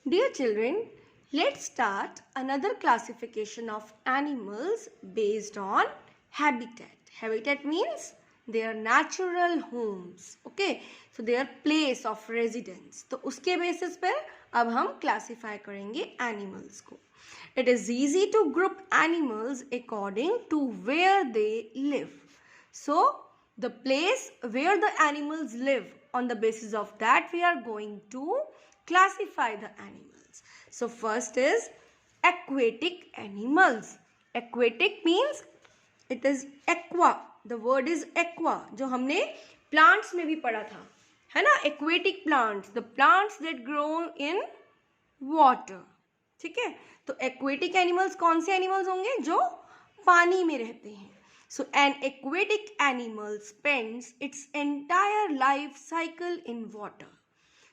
Dear children, let's start another classification of animals based on habitat. Habitat means their natural homes. Okay, so their place of residence. तो उसके basis पर अब हम classify करेंगे animals को. It is easy to group animals according to where they live. So the place where the animals live, on the basis of that we are going to classify the animals. So first is aquatic animals. Aquatic means it is aqua. The word is aqua, जो हमने plants में भी पढ़ा था, है ना? Aquatic plants, the plants that grow in water. ठीक है, तो aquatic animals कौन से animals होंगे? जो पानी में रहते हैं. So an aquatic animal spends its entire life cycle in water.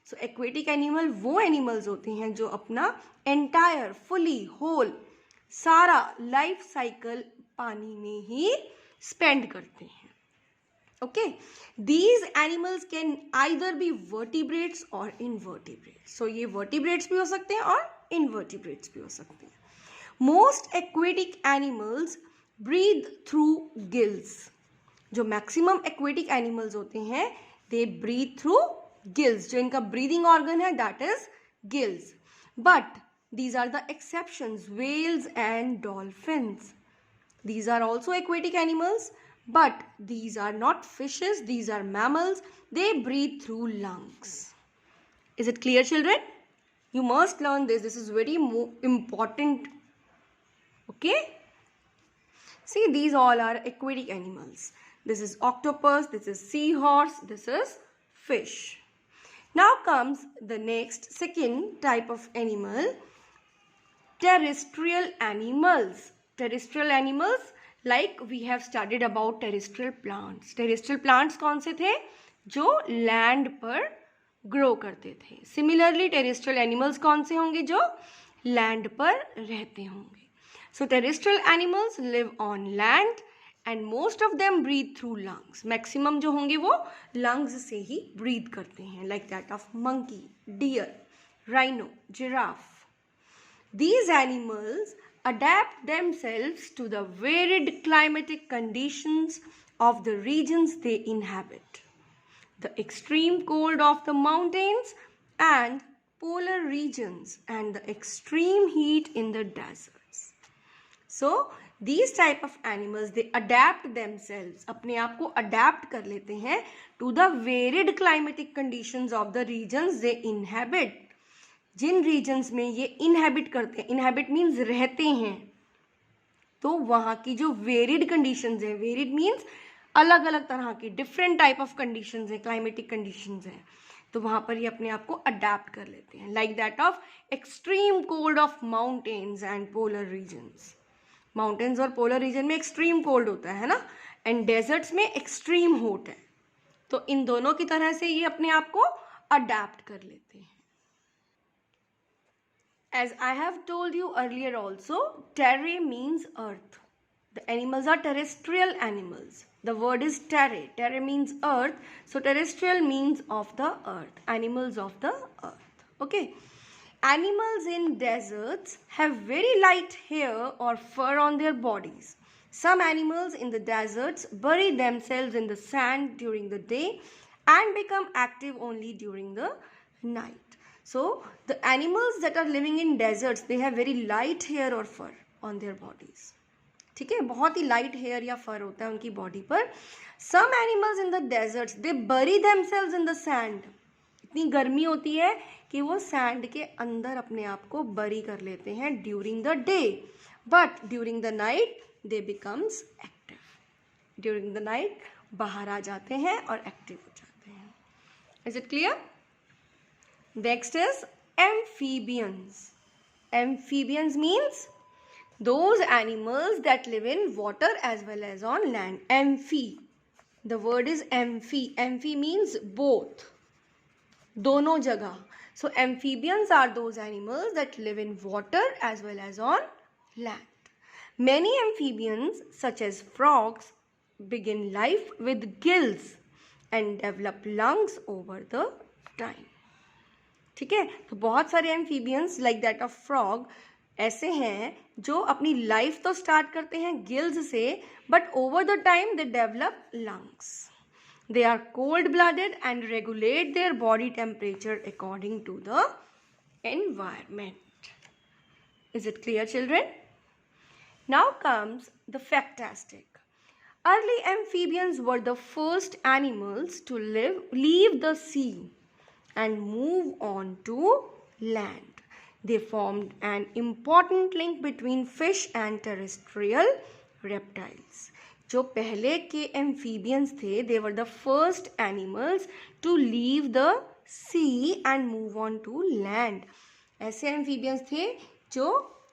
So aquatic animal वो animals होते हैं जो अपना entire, fully, whole, सारा life cycle पानी में ही spend करते हैं. Okay, these animals can either be vertebrates or invertebrates. So ये vertebrates भी हो सकते हैं और invertebrates भी हो सकते हैं. Most aquatic animals breathe through gills. जो maximum aquatic animals होते हैं they breathe through gills. जो इनका breathing organ है that is gills. But these are the exceptions, whales and dolphins. These are also aquatic animals, but these are not fishes, these are mammals. They breathe through lungs. Is it clear, children? You must learn this. This is very important. Okay? See, these all are aquatic animals. This is octopus, this is seahorse, this is fish. Now comes the next second type of animal, terrestrial animals. Terrestrial animals, like we have studied about terrestrial plants. Terrestrial plants कौन से थे? जो land पर grow करते थे. Similarly, terrestrial animals कौन से होंगे? जो land पर रहते होंगे. So terrestrial animals live on land and most of them breathe through lungs. Maximum जो होंगे वो lungs से ही breathe करते हैं, like that of monkey, deer, rhino, giraffe. These animals adapt themselves to the varied climatic conditions of the regions they inhabit. The extreme cold of the mountains and polar regions and the extreme heat in the deserts. So these type of animals they adapt themselves, अपने आप को adapt कर लेते हैं to the varied climatic conditions of the regions they inhabit. Jin regions में ये inhabit करते हैं, inhabit means रहते हैं, तो वहाँ की जो varied conditions हैं, varied means अलग अलग तरह की different type of conditions हैं, climatic conditions हैं, तो वहाँ पर ये अपने आप को adapt कर लेते हैं, like that of extreme cold of mountains and polar regions. Mountains और पोलर रीजन में एक्सट्रीम कोल्ड होता है ना, एंड डेजर्ट्स में एक्सट्रीम हॉट है, तो इन दोनों की तरह से ये अपने आप को अडेप्ट कर लेते हैं. As I have told you earlier also, terra means earth. The animals are terrestrial animals. The word is terra. Terra means earth, so terrestrial means of the earth, animals of the earth. Okay. Animals in deserts have very light hair or fur on their bodies. Some animals in the deserts bury themselves in the sand during the day and become active only during the night. So the animals that are living in deserts, they have very light hair or fur on their bodies. ठीक है, बहुत ही light hair या fur होता है उनकी body पर. Some animals in the deserts, they bury themselves in the sand. इतनी गर्मी होती है कि वो सैंड के अंदर अपने आप को बरी कर लेते हैं during the day, but during the night they becomes active. During the night बाहर आ जाते हैं और एक्टिव हो जाते हैं. Is it clear? Next is amphibians. Amphibians means those animals that live in water as well as on land. Amphi, the word is amphi. Amphi means both, दोनों जगह. So amphibians are those animals that live in water as well as on land. Many amphibians such as frogs begin life with gills and develop lungs over the time. ठीक है, तो बहुत सारे amphibians like that of frog ऐसे हैं जो अपनी life तो स्टार्ट करते हैं गिल्स से, but over the time they develop lungs. They are cold-blooded and regulate their body temperature according to the environment. Is it clear, children? Now comes the factastic. Early amphibians were the first animals to leave the sea and move on to land. They formed an important link between fish and terrestrial reptiles. जो पहले के amphibians थे, they were the first animals to leave the sea and move on to land. ऐसे amphibians थे जो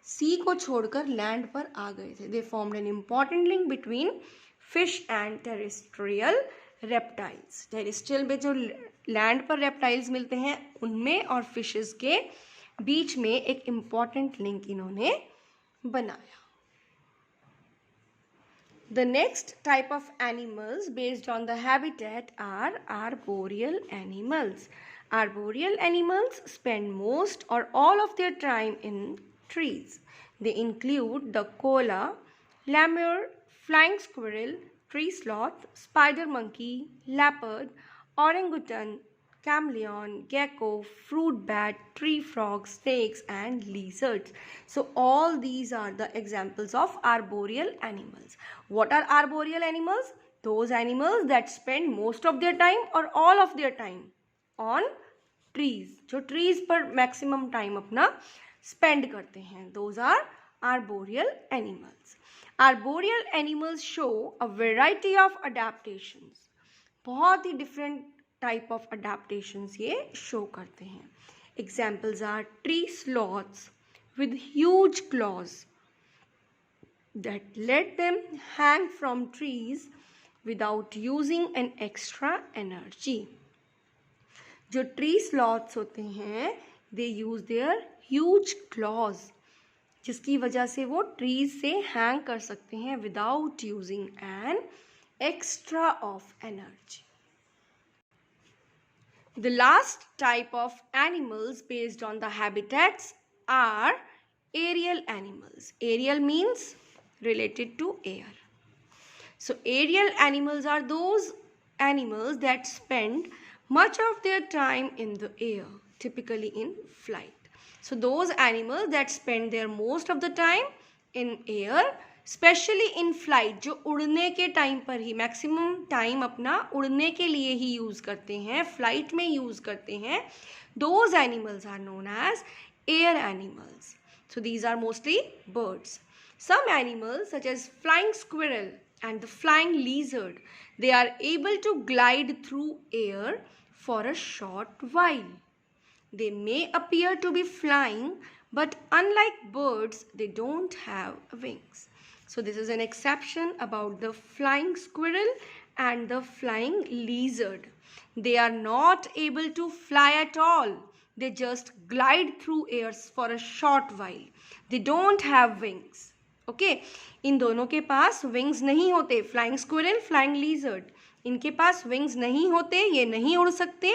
सी को छोड़कर land पर आ गए थे. दे formed an important link between fish and terrestrial reptiles. Terrestrial में जो लैंड पर रेप्टाइल्स मिलते हैं उनमें और फिशेस के बीच में एक इम्पॉर्टेंट लिंक इन्होंने बनाया. The next type of animals based on the habitat are arboreal animals. Arboreal animals spend most or all of their time in trees. They include the koala, lemur, flying squirrel, tree sloth, spider monkey, leopard, orangutan, chameleon, gecko, fruit bat, tree frog, snakes and lizards. So all these are the examples of arboreal animals. What are arboreal animals? Those animals that spend most of their time or all of their time on trees. जो trees पर maximum time अपना spend करते हैं. Those are arboreal animals. Arboreal animals show a variety of adaptations. बहुत ही different type of adaptations ये show करते हैं. Examples are tree sloths with huge claws that let them hang from trees without using an extra energy. जो tree sloths होते हैं they use their huge claws जिसकी वजह से वो trees से hang कर सकते हैं without using an extra of energy. The last type of animals based on the habitats are aerial animals. Aerial means related to air. So aerial animals are those animals that spend much of their time in the air, typically in flight. So those animals that spend their most of the time in air, specially in flight, जो उड़ने के time पर ही maximum time अपना उड़ने के लिए ही use करते हैं, फ्लाइट में यूज़ करते हैं, those animals are known as air animals. So these are mostly birds. Some animals such as flying squirrel and the flying lizard, they are able to glide through air for a short while. They may appear to be flying, but unlike birds, they don't have wings. So this is an exception about the flying squirrel and the flying lizard. They are not able to fly at all. They just glide through air for a short while. They don't have wings. Okay in दोनों के पास wings नहीं होते. Flying squirrel, flying lizard, इनके पास wings नहीं होते, ये नहीं उड़ सकते,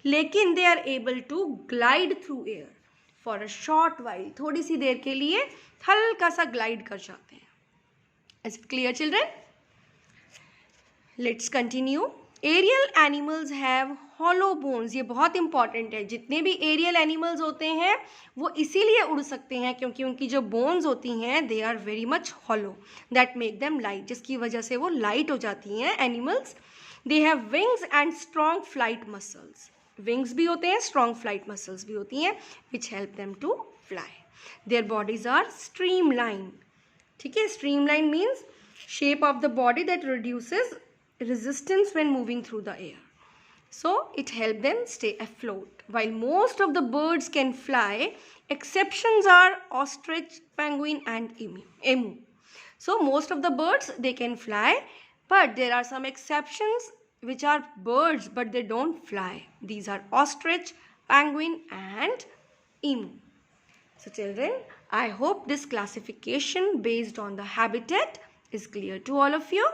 लेकिन they are able to glide through air for a short while. थोड़ी सी देर के लिए हल्का सा ग्लाइड कर जाते हैं. Is it clear children? Let's continue. Aerial animals have hollow bones. ये बहुत इंपॉर्टेंट है. जितने भी एरियल एनिमल्स होते हैं वो इसीलिए उड़ सकते हैं क्योंकि उनकी जो बोन्स होती हैं they are very much hollow, that make them light, जिसकी वजह से वो लाइट हो जाती हैं animals. They have wings and strong flight muscles. Wings भी होते हैं, स्ट्रॉन्ग फ्लाइट मसल्स भी होती हैं which help them to fly. Their bodies are streamline. ठीक है, streamline means shape of the body that reduces resistance when moving through the air. So it helps them stay afloat. While most of the birds can fly, exceptions are ostrich, penguin and emu. So most of the birds they can fly, but there are some exceptions which are birds but they don't fly. These are ostrich, penguin and emu. So children, I hope this classification based on the habitat is clear to all of you.